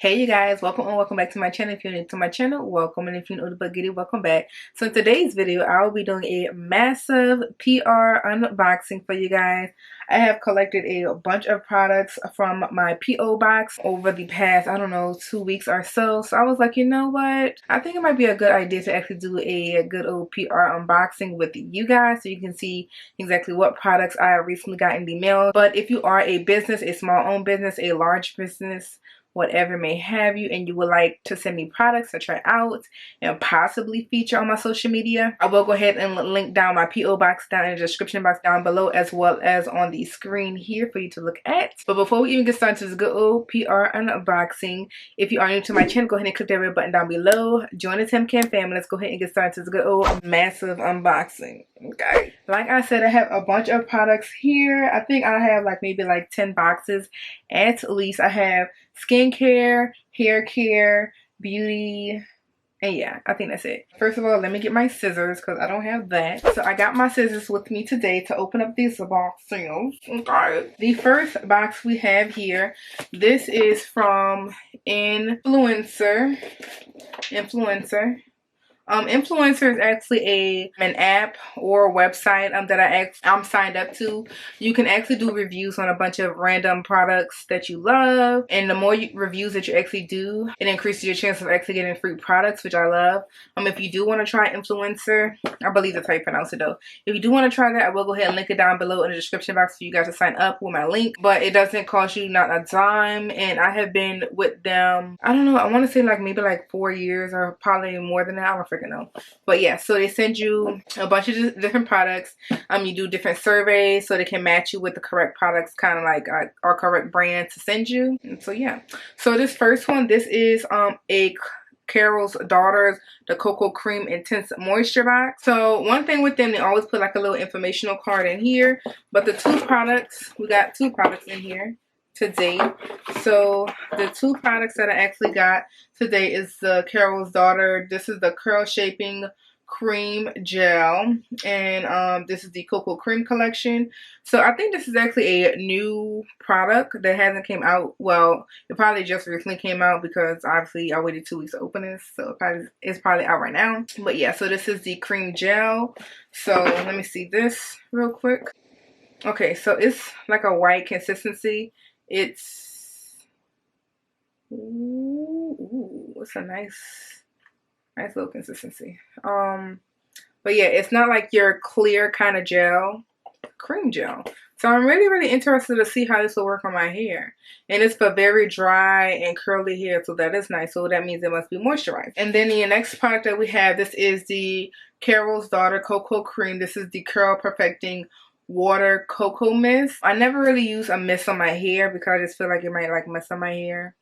Hey you guys, welcome and welcome back to my channel. If you're new to my channel, welcome, and if you're new to Buggity, welcome back. So in today's video, I will be doing a massive PR unboxing for you guys. I have collected a bunch of products from my P.O. box over the past, I don't know, 2 weeks or so. So I was like, you know what? I think it might be a good idea to actually do a good old PR unboxing with you guys so you can see exactly what products I recently got in the mail. But if you are a business, a small owned business, a large business, whatever may have you, and you would like to send me products to try out and possibly feature on my social media, I will go ahead and link down my P.O. box down in the description box down below, as well as on the screen here for you to look at. But before we even get started to this good old PR unboxing, if you are new to my channel, go ahead and click that red button down below. Join the TAM KAM family. Let's go ahead and get started to this good old massive unboxing. Okay. Like I said, I have a bunch of products here. I think I have maybe 10 boxes at least. I have skincare, hair care, beauty, and yeah, I think that's it. First of all, let me get my scissors because I don't have that. So I got my scissors with me today to open up these boxes. Okay. The first box we have here, this is from Influencer. Influencer is actually an app or website that I'm signed up to. You can actually do reviews on a bunch of random products that you love, and the more reviews that you actually do, it increases your chance of actually getting free products, which I love. If you do want to try Influencer, I believe that's how you pronounce it though. If you do want to try that, I will go ahead and link it down below in the description box for you guys to sign up with my link. But it doesn't cost you not a dime, and I have been with them, I don't know, I want to say maybe 4 years or probably more than that. I don't freaking know. But yeah, so they send you a bunch of different products. You do different surveys so they can match you with the correct products, kind of like our correct brand to send you. And so yeah, so this first one, this is a Carol's Daughter's the Cocoa Cream Intense Moisture Box. So one thing with them, they always put a little informational card in here. But the two products, we got two products in here today. So the two products that I actually got today is the Carol's Daughter. This is the Curl Shaping Cream Gel, and this is the Cocoa Cream Collection. So I think this is actually a new product that hasn't came out. Well, it probably just recently came out because obviously I waited 2 weeks to open this, so it's probably out right now. But yeah, so this is the cream gel. So let me see this real quick. Okay, so it's like a white consistency. It's it's a nice little consistency. But yeah, it's not like your clear kind of gel, cream gel. So I'm really interested to see how this will work on my hair. And it's for very dry and curly hair, so that is nice. So that means it must be moisturized. And then the next product that we have, this is the Carol's Daughter Cocoa Cream. This is the Curl Perfecting Water Cocoa Mist. I never really use a mist on my hair because I just feel like it might mess up my hair.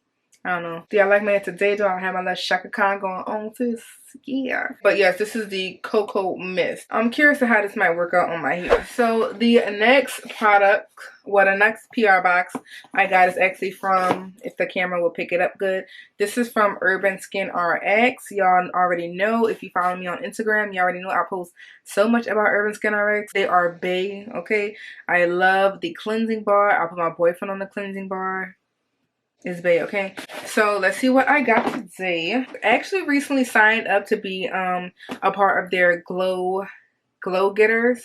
I don't know. Do I like my hair today? Do I have my little Shaka Khan going on, sis? Yeah. But yes, this is the Cocoa Mist. I'm curious to how this might work out on my hair. So the next product, the next PR box I got is actually from, if the camera will pick it up good, this is from Urban Skin RX. Y'all already know, if you follow me on Instagram, you already know I post so much about Urban Skin RX. They are bae, okay? I love the cleansing bar. I'll put my boyfriend on the cleansing bar. It's bae, okay? So let's see what I got today. I actually recently signed up to be a part of their glow getters.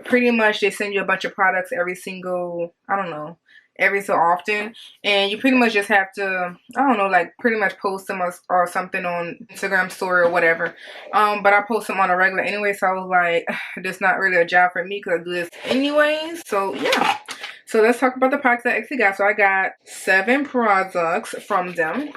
Pretty much they send you a bunch of products every single, I don't know, every so often, and you pretty much just have to, I don't know, pretty much post them or something on Instagram story or whatever. But I post them on a regular anyway, so I was like, this is not really a job for me because I do this anyways. So yeah. So let's talk about the products I actually got. So I got 7 products from them.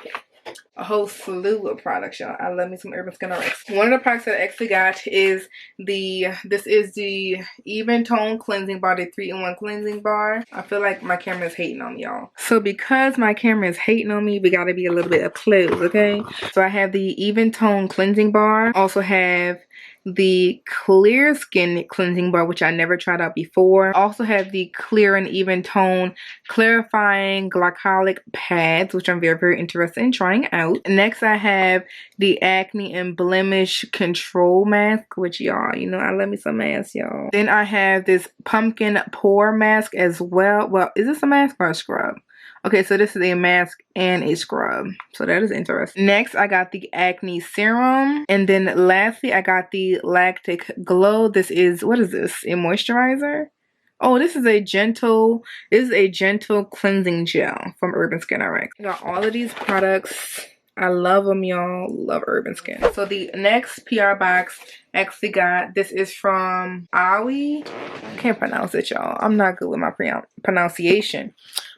A whole slew of products, y'all. I love me some Urban Skin RX. One of the products that I actually got is this is the Even Tone Cleansing Bar, the 3-in-1 cleansing bar. I feel like my camera is hating on me, y'all. So because my camera is hating on me, we gotta be a little bit up close, okay? So I have the Even Tone Cleansing Bar. Also have the Clear Skin Cleansing Bar, which I never tried out before. Also have the Clear and Even Tone Clarifying Glycolic Pads, which I'm very interested in trying out. Next, I have the Acne and Blemish Control Mask, which y'all, you know, I love me some masks, y'all. Then I have this Pumpkin Pore Mask as well. Well, is this a mask or a scrub? Okay, so this is a mask and a scrub. So that is interesting. Next, I got the Acne Serum. And then lastly, I got the Lactic Glow. This is, what is this? A moisturizer? Oh, this is a gentle cleansing gel from Urban Skin RX. I got all of these products. I love them, y'all. Love Urban Skin. So the next PR box I actually got, this is from Aoi. I can't pronounce it, y'all. I'm not good with my pronunciation.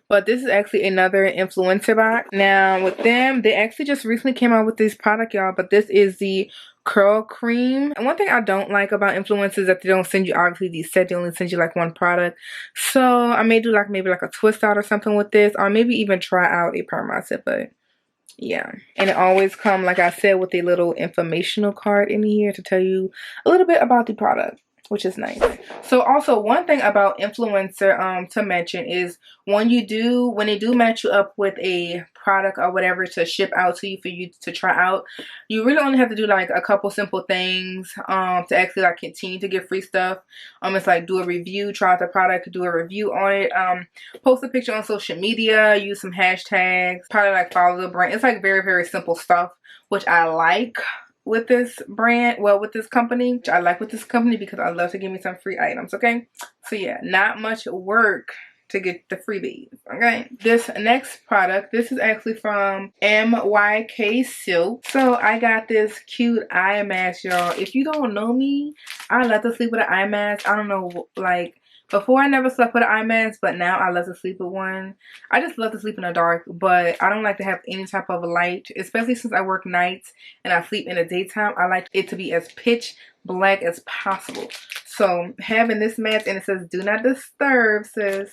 But this is actually another influencer box. Now with them, they actually just recently came out with this product, y'all. But this is the curl cream. And one thing I don't like about influencers is that they don't send you obviously these sets. They only send you like one product. So I may do like maybe like a twist out or something with this, or maybe even try out a perma set. But yeah, and it always come, like I said, with a little informational card in here to tell you a little bit about the product, which is nice. So also one thing about influencer to mention is when they do match you up with a product or whatever to ship out to you for you to try out, you really only have to do like a couple simple things to actually like continue to get free stuff. It's like do a review, try out the product, do a review on it, post a picture on social media, use some hashtags, probably like follow the brand. It's like very, very simple stuff, which I like with this brand, well, with this company. I like with this company because I love to give me some free items, okay? So yeah, not much work to get the freebies, okay? This next product, this is actually from MYK Silk. So I got this cute eye mask, y'all. If you don't know me, I love to sleep with an eye mask. I don't know, like, before I never slept with an eye mask, but now I love to sleep with one. I just love to sleep in the dark, but I don't like to have any type of light, especially since I work nights and I sleep in the daytime. I like it to be as pitch black as possible. So having this mask, and it says do not disturb, sis.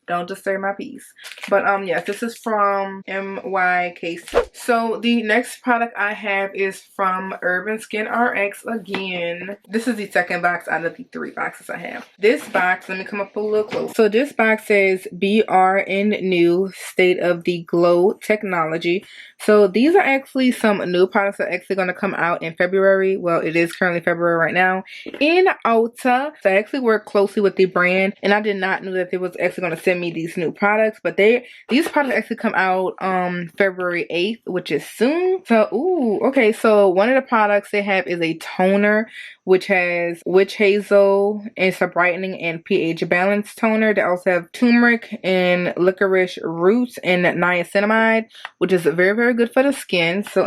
Don't disturb my peace. But yes, this is from MYK. So the next product I have is from Urban Skin RX again. This is the second box out of the 3 boxes I have. This box, let me come up a little close. So this box says BRN New State of the Glow Technology. So these are actually some new products that are actually going to come out in February. Well, it is currently February right now in Ulta. So I actually work closely with the brand, and I did not know that they was actually going to send me these new products, but these products actually come out February 8th, which is soon. So ooh, okay, so one of the products they have is a toner which has witch hazel, and it's a brightening and pH balance toner. They also have turmeric and licorice roots and niacinamide, which is very, very good for the skin. So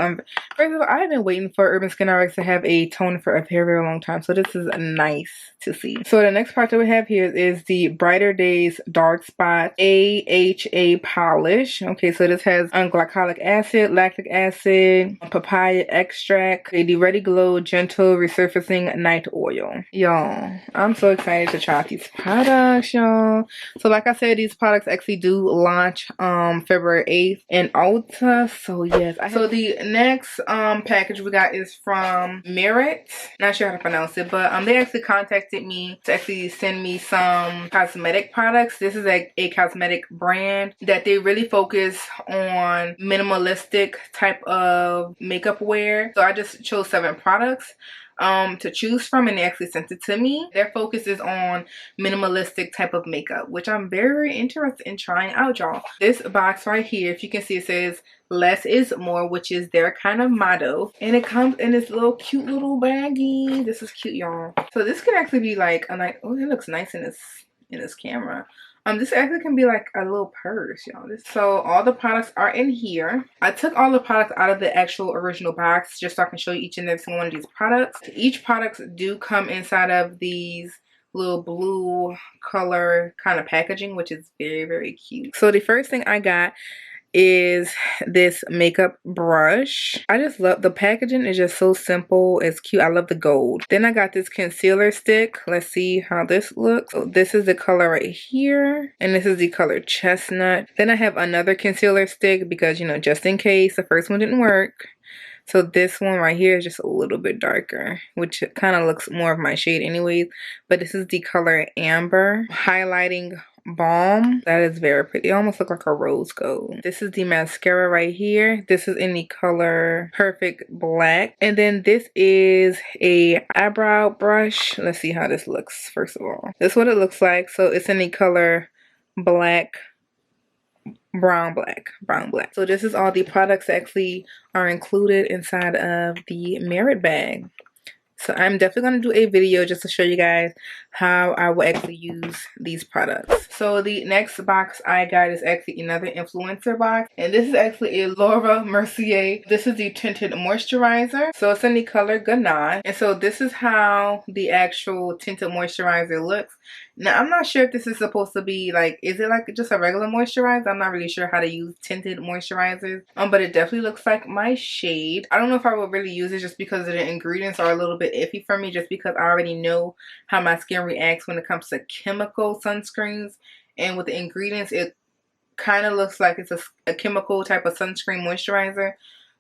first of all, I've been waiting for Urban Skin RX to have a toner for a very, very long time, so this is nice to see. So the next product that we have here is the Brighter Days Dark Spot AHA polish. Okay, so this has glycolic acid, lactic acid, papaya extract, the Ready Glow Gentle Resurfacing Night Oil. Y'all, I'm so excited to try out these products, y'all. So like I said, these products actually do launch February 8th in Ulta. So yes, so the next package we got is from Merit. Not sure how to pronounce it, but they actually contacted me to actually send me some cosmetic products. This is a cosmetic brand that they really focus on minimalistic type of makeup wear. So I just chose 7 products to choose from, and they actually sent it to me. Their focus is on minimalistic type of makeup, which I'm very, very interested in trying out, y'all. This box right here, if you can see, it says less is more, which is their kind of motto, and it comes in this little cute little baggie. This is cute, y'all. So this can actually be like a nice, oh, it looks nice in this camera. This actually can be like a little purse, y'all. So all the products are in here. I took all the products out of the actual original box just so I can show you each and every single one of these products. Each products do come inside of these little blue color kind of packaging, which is very, very cute. So the first thing I got is this makeup brush. I just love the packaging. Is just so simple. It's cute. I love the gold. Then I got this concealer stick. Let's see how this looks. So this is the color right here, and this is the color chestnut. Then I have another concealer stick because, you know, just in case the first one didn't work. So this one right here is just a little bit darker, which kind of looks more of my shade anyways. But this is the color Amber Highlighting Balm. That is very pretty. It almost looks like a rose gold. This is the mascara right here. This is in the color Perfect Black. And then this is a eyebrow brush. Let's see how this looks first of all. This is what it looks like. So it's in the color Black brown black. So this is all the products that actually are included inside of the Merit bag. So I'm definitely going to do a video just to show you guys how I will actually use these products. So the next box I got is actually another influencer box. And this is actually a Laura Mercier. This is the tinted moisturizer. So it's in the color Ganache. And so this is how the actual tinted moisturizer looks. Now, I'm not sure if this is supposed to be like, is it like just a regular moisturizer? I'm not really sure how to use tinted moisturizers. But it definitely looks like my shade. I don't know if I would really use it just because of the ingredients are a little bit iffy for me, just because I already know how my skin reacts when it comes to chemical sunscreens. And with the ingredients, it kind of looks like it's a chemical type of sunscreen moisturizer.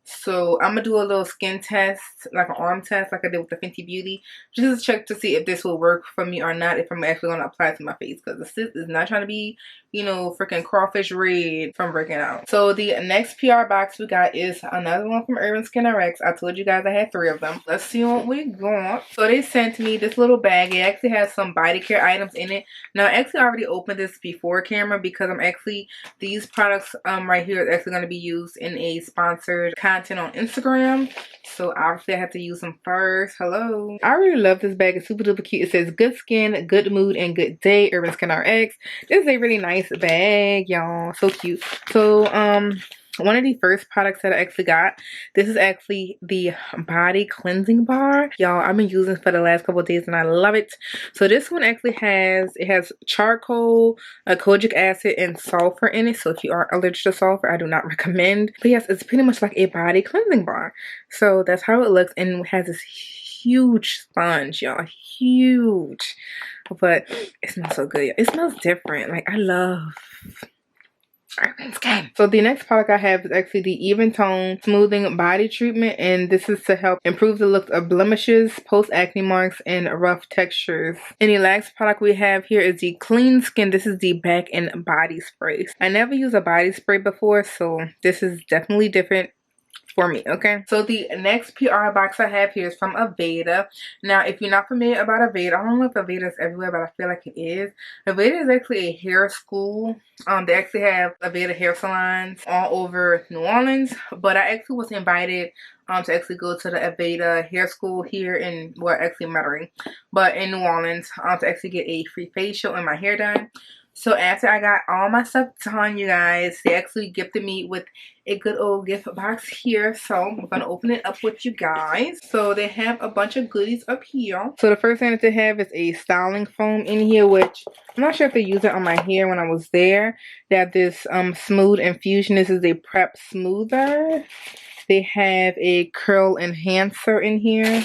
So I'm gonna do a little skin test, like an arm test, like I did with the Fenty Beauty, just to check to see if this will work for me or not, if I'm actually gonna apply it to my face, because this is not trying to be, you know, freaking crawfish red from breaking out. So the next PR box we got is another one from Urban Skin RX. I told you guys I had 3 of them. Let's see what we got. So they sent me this little bag. It actually has some body care items in it. Now I actually already opened this before camera because I'm actually, these products right here is actually going to be used in a sponsored content on Instagram. So obviously I have to use them first. Hello. I really love this bag. It's super duper cute. It says good skin, good mood, and good day, Urban Skin RX. This is a really nice bag, y'all. So cute. So one of the first products that I actually got, this is actually the body cleansing bar. Y'all, I've been using it for the last couple of days and I love it. So this one actually has charcoal, kojic acid, and sulfur in it. So if you are allergic to sulfur, I do not recommend. But yes, it's pretty much like a body cleansing bar. So that's how it looks, and it has this huge sponge, y'all. Huge. But it smells so good. It smells different. Like, I love Urban Skin. So the next product I have is actually the Even Tone Smoothing Body Treatment, and this is to help improve the look of blemishes, post-acne marks, and rough textures. And the last product we have here is the Clean Skin. This is the back and body spray. I never used a body spray before, so this is definitely different for me. Okay, so the next PR box I have here is from Aveda. Now, if you're not familiar about Aveda, I don't know if Aveda is everywhere, but I feel like it is. Aveda is actually a hair school. They actually have Aveda hair salons all over New Orleans, but I actually was invited to actually go to the Aveda hair school here in, well, actually Metairie, but in New Orleans, to actually get a free facial and my hair done. So after I got all my stuff done, you guys, they actually gifted me with a good old gift box here. So I'm going to open it up with you guys. So they have a bunch of goodies up here. So the first thing that they have is a styling foam in here, which I'm not sure if they used it on my hair when I was there. They have this smooth infusion. This is a prep smoother. They have a curl enhancer in here.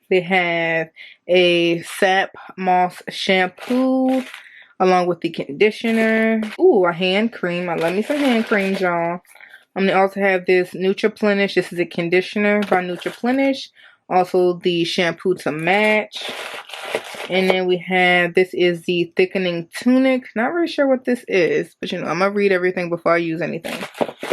They have a sap moss shampoo, along with the conditioner. Ooh, a hand cream. I love me some hand creams, y'all. They also have this Nutriplenish. This is a conditioner by Nutriplenish. Also the shampoo to match. And then we have, this is the thickening tunic. Not really sure what this is, but you know, I'm gonna read everything before I use anything.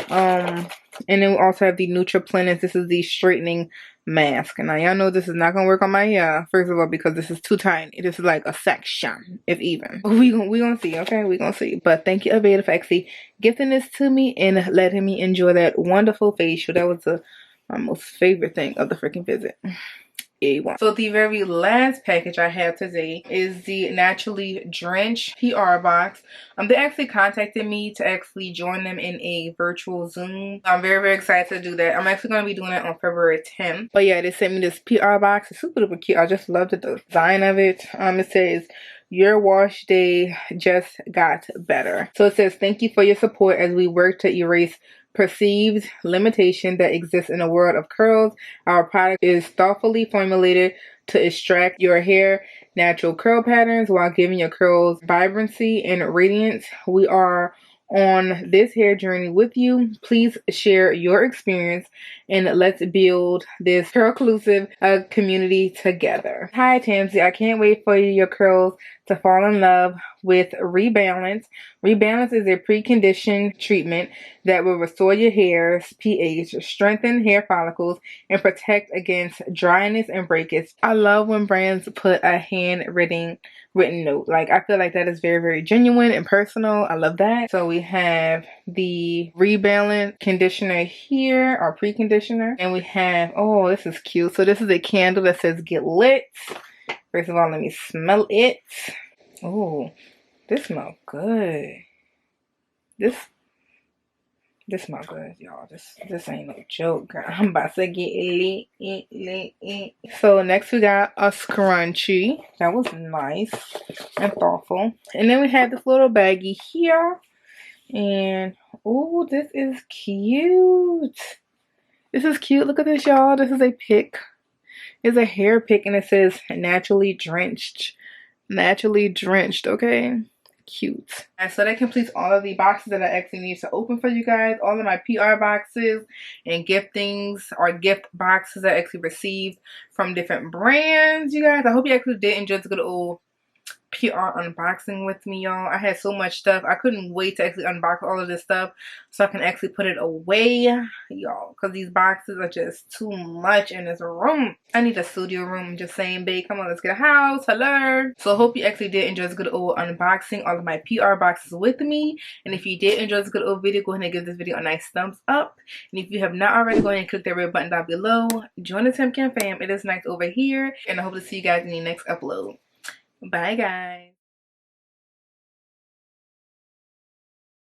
And then we also have the Nutriplenish. This is the straightening mask. And now y'all know this is not gonna work on my hair, first of all, because this is too tiny. This is like a section, if even. We gonna see, okay? We gonna see. But thank you, Aveda, for actually gifting this to me and letting me enjoy that wonderful facial. That was my most favorite thing of the freaking visit. A1. So the very last package I have today is the Naturally Drenched PR Box. They actually contacted me to actually join them in a virtual Zoom. I'm very, very excited to do that. I'm actually going to be doing it on February 10th. But yeah, they sent me this PR box. It's super duper cute. I just loved the design of it. It says, your wash day just got better. So it says, thank you for your support as we work to erase perceived limitation that exists in a world of curls. Our product is thoughtfully formulated to extract your hair natural curl patterns while giving your curls vibrancy and radiance. We are on this hair journey with you. Please share your experience and let's build this curl-inclusive community together. Hi Tamsy, I can't wait for your curls to fall in love with Rebalance. Rebalance is a preconditioned treatment that will restore your hair's pH, strengthen hair follicles, and protect against dryness and breakage. I love when brands put a handwritten note. Like, I feel like that is very, very genuine and personal. I love that. So we have the Rebalance conditioner here, our preconditioner, and we have, oh, this is cute. So this is a candle that says get lit. First of all, let me smell it. Oh, this smells good. This smells good, y'all. This ain't no joke, girl. I'm about to get lit. So next we got a scrunchie. That was nice and thoughtful. And then we have this little baggie here. And oh, this is cute. This is cute. Look at this, y'all. This is a pick. It's a hair pick, and it says naturally drenched. Naturally drenched, okay? Cute. And so that completes all of the boxes that I actually need to open for you guys. All of my PR boxes and giftings or gift boxes I actually received from different brands, you guys. I hope you actually did enjoy the good old PR unboxing with me, y'all. I had so much stuff. I couldn't wait to actually unbox all of this stuff so I can actually put it away, y'all, because these boxes are just too much in this room. I need a studio room. I'm just saying, babe, come on, let's get a house. Hello. So I hope you actually did enjoy this good old unboxing all of my PR boxes with me. And if you did enjoy this good old video, go ahead and give this video a nice thumbs up. And if you have not already, go ahead and click that red button down below. Join the TAM KAM fam. It is nice over here. And I hope to see you guys in the next upload. Bye, guys.